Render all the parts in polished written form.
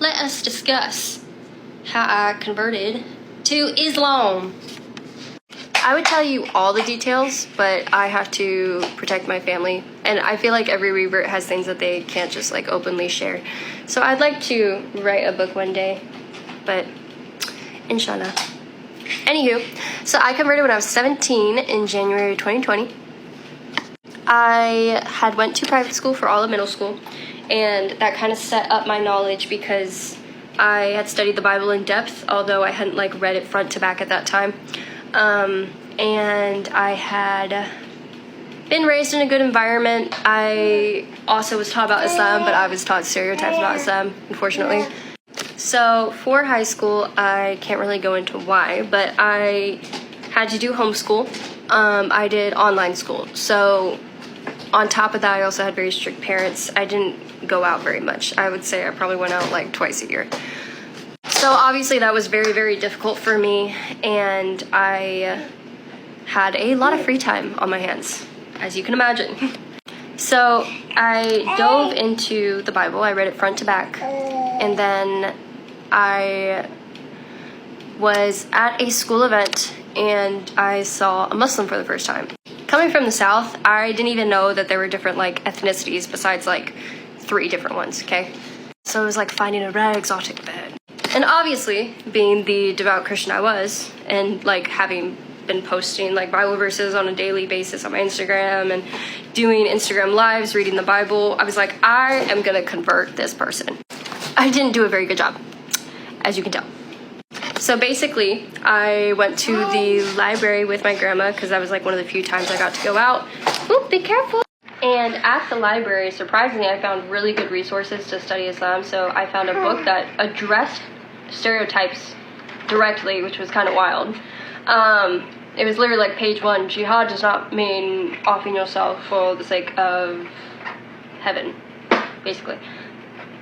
let us discuss how I converted to Islam. I would tell you all the details, but I have to protect my family. And I feel like every revert has things that they can't just like openly share. So I'd like to write a book one day, but inshallah. Anywho, so I converted when I was 17 in January 2020. I had went to private school for all of middle school, and that kind of set up my knowledge because I had studied the Bible in depth, although I hadn't like read it front to back at that time. And I had been raised in a good environment. I also was taught about Islam, but I was taught stereotypes about Islam, unfortunately. So for high school, I can't really go into why, but I had to do homeschool. I did online school. So on top of that, I also had very strict parents. I didn't go out very much. I would say I probably went out like twice a year. So obviously that was very, very difficult for me, and I had a lot of free time on my hands, as you can imagine. So I dove into the Bible. I read it front to back, and then I was at a school event and I saw a Muslim for the first time. Coming from the South, I didn't even know that there were different like ethnicities besides like 3 different ones, okay? So it was like finding a rare exotic bird. And obviously, being the devout Christian I was, and like having been posting like Bible verses on a daily basis on my Instagram and doing Instagram lives, reading the Bible, I was like, I am gonna convert this person. I didn't do a very good job, as you can tell. So basically, I went to the library with my grandma because that was like one of the few times I got to go out. Oop, be careful. And at the library, surprisingly, I found really good resources to study Islam. So I found a book that addressed stereotypes directly, which was kind of wild. It was literally like page 1, jihad does not mean offing yourself for the sake of heaven, basically.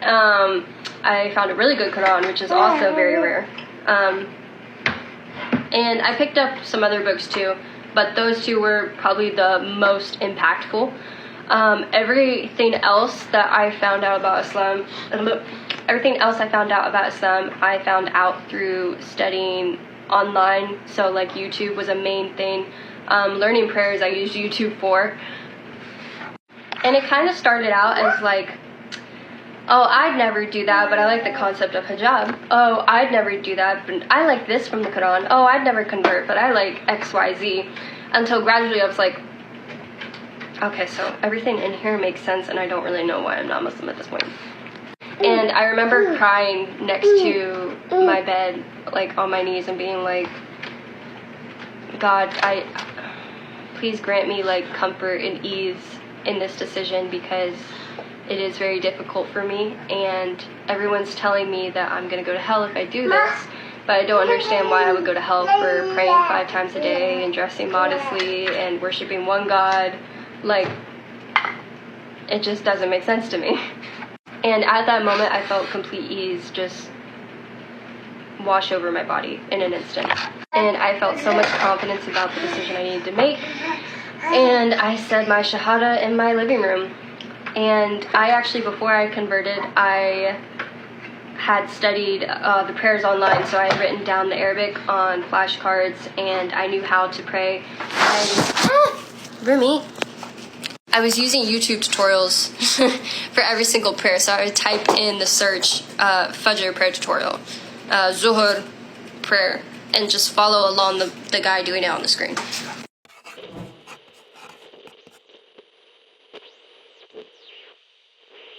I found a really good Quran, which is also very rare. And I picked up some other books too, but those 2 were probably the most impactful. Everything else that I found out about Islam, I found out through studying online. So like YouTube was a main thing. Learning prayers, I used YouTube for. And it kind of started out as like, oh, I'd never do that, but I like the concept of hijab. Oh, I'd never do that, but I like this from the Quran. Oh, I'd never convert, but I like XYZ. Until gradually I was like, okay, so everything in here makes sense, and I don't really know why I'm not Muslim at this point. And I remember crying next to my bed, like on my knees, and being like, God, please grant me like comfort and ease in this decision, because it is very difficult for me, and everyone's telling me that I'm gonna go to hell if I do this, but I don't understand why I would go to hell for praying 5 times a day and dressing modestly and worshiping one God. Like, it just doesn't make sense to me. And at that moment, I felt complete ease just wash over my body in an instant. And I felt so much confidence about the decision I needed to make. And I said my Shahada in my living room. And I actually, before I converted, I had studied the prayers online, so I had written down the Arabic on flashcards, and I knew how to pray. Rumi. I was using YouTube tutorials for every single prayer, so I would type in the search Fajr prayer tutorial, Zuhur prayer, and just follow along the guy doing it on the screen.